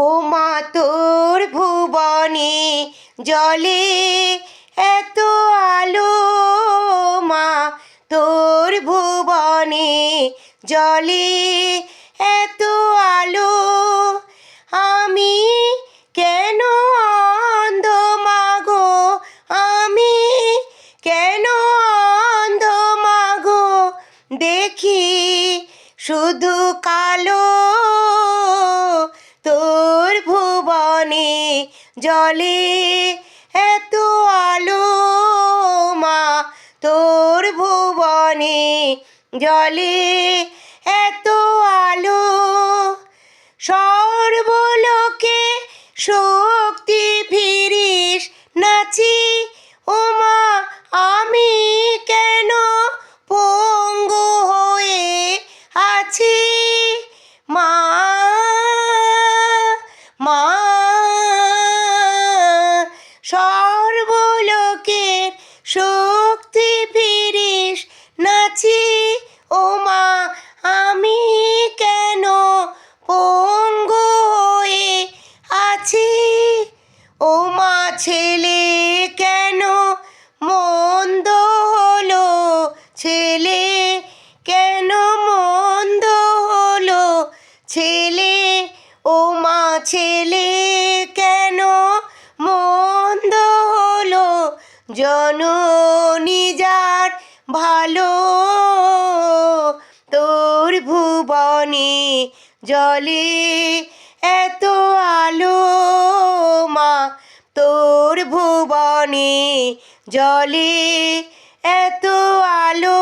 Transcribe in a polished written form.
ও মা তোর ভুবনে জলে এত আলো, মা তোর ভুবনে জলে এত আলো, আমি কেন অন্ধ মাগো, আমি কেন অন্ধ মাগো, দেখি শুধু কালো। তোর ভুবনে জলে এত আলো, মা তোর ভুবনে জলে এত আলো, সর্বলোকে শক্তি ফিরিস নাচি, ও মা আমি কেন পঙ্গু হয়ে আছি, মা মা সর্বলোকের শক্তি ফিরিস নাচি, ও মা আমি কেন পঙ্গু হয়ে আছি, ও মা ছেলে কেন মন্দ হলো, ছেলে কেন মন্দ হলো, ছেলে ও মা ছেলে কেন মন্দ হলো, জননী যার ভালো, তোর ভুবনে জলে এত আলো, মা তোর ভুবনে জলে এত আলো।